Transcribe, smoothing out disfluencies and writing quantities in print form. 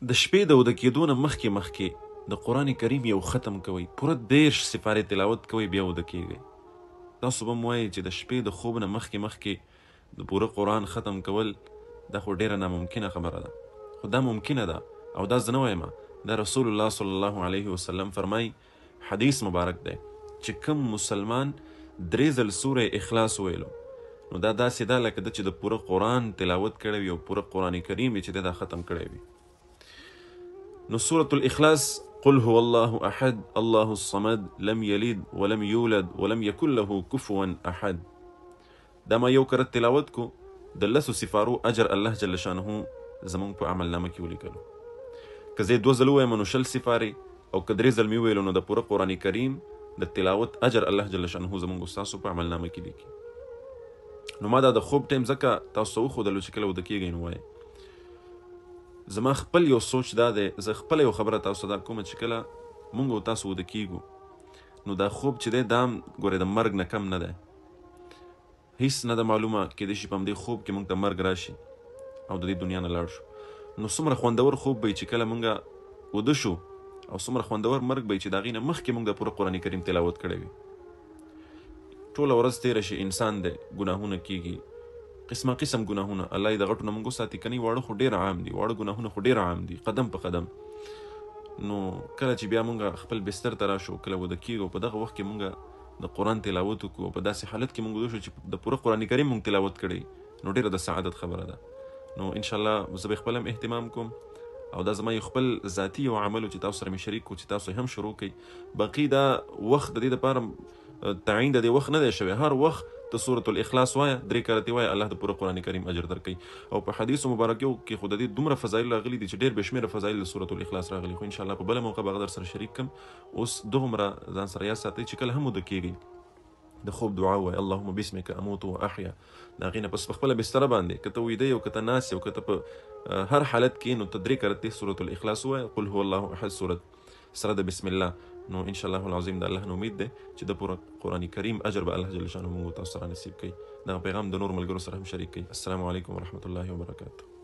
د شپې د وده کېدو نه مخکې د قرآن کریم یو ختم کوئ، پوره 13 سپارې تلاوت کوئ، بیا وده کېږئ. تاسو به م وایئ چې د شپې د خوب نه مخکې د پوره قرآن ختم کول دا خو ډېره ناممکنه خبره ده، خو دا ممکنه ده او دا زه نه وایم، دا رسول الله صلی الله علیه وسلم فرمای، حدیث مبارک دی چې کوم مسلمان 3 ځل سوره اخلاص ویلو نو دا داسې ده لکه ده چې د پوره قرآن تلاوت کړی وي او پوره قرآن کریم چې دی دا ختم کړی وي. نو سورة الاخلاص قل هو الله احد الله الصمد لم يلد ولم يولد ولم يكن له كفوا احد، دا ما یو کرت تلاوت کو د 10 سپارو اجر الله جل شانه زمونږ په عمل نامه کې ولیکلو. که زه 2 ځل ووایم نو 60 سپارې او که 3 ځل مې وویلو نو د پوره قرآن کریم د تلاوت اجر الله جل شانه زمونږ ستاسو په عمل نامه کې لیکي. نو ما دا د خوب ټایم ځکه تاسو ته وښودلو چې کله وده کېږئ نو وایئ. زما خپل یو سوچ دا دی، زه خپله یو خبره تاسو ته دا کومه چې کله مونږ او تاسو وده کېږو نو دا خوب چې دی دا هم ګورئ د مرګ نه کم نه دی، هیڅ نه ده معلومه، کیدای شي په همدې خوب کې مونږ ته مرګ راشي او د دې دنیا نه لاړ شو. نو څومره خوندور خوب به چې کله مونږ وده شو او څومره خوندور مرګ به چې د هغې نه مخکې مونږ د پوره قرآن کریم تلاوت کړی وي. ټوله ورځ تېره شي، انسان دی، ګناهونه کېږي، قسمه قسم ګناهونه، الله یې د غټو نه مونږ وساتي. که نه واړه خو ډېر عام دي، واړه ګناهونه خو ډېر عام دي قدم په قدم. نو کله چې بیا مونږ خپل بستر ته راشو، کله وده کېږو، په دغه وخت کې مونږ د قرآن تلاوت وکړو، په داسې حالت کې مونږ وده شو چې د پوره قرآن کریم مونږ تلاوت کړی، نو ډېره د سعادت خبره ده. نو انشاءالله زه به خپل هم اهتمام کوم او دا زما یو خپل ذاتي یو عمل چې تاسو سره مې شریک کړو چې تاسو هم شروع کړئ. باقي دا وخت د دې دپاره تعین د دې وخت نه دی شوی، هر وخت ته سورة الاخلاص وایه، 3 کرتې وایه، الله د پوره قرآن کریم اجر درکوي. او په حدیثو مبارکو کې خو د دې دومره فضایل راغلي دي چې ډېر بې شمېره فضایل د سورة الاخلاص راغلي. خو انشاءالله په بله موقع به هغه در سره شریک کړم. اوس دومره ځان سره یاد ساتئ چې کله هم وده کېږئ د خوب دعا وایه، اللهم بسمک اموت و احیا. د هغې نه پس په خپله بستره باندې که ته ویده یې او که ته ناست یې او که ته په هر حالت کې نو ته 3 کرتې سورة الاخلاص وایه، قل هو الله احد سورت سره د بسم الله. نو انشاءالله العظیم د الله نه امید دی چې د پوره قرآن کریم اجر به الله جل شانه موږ تاسو سره نصیب کړي. دغه پیغام د نور ملګرو سره هم شریک کړئ. السلام علیکم ورحمة الله وبرکاته.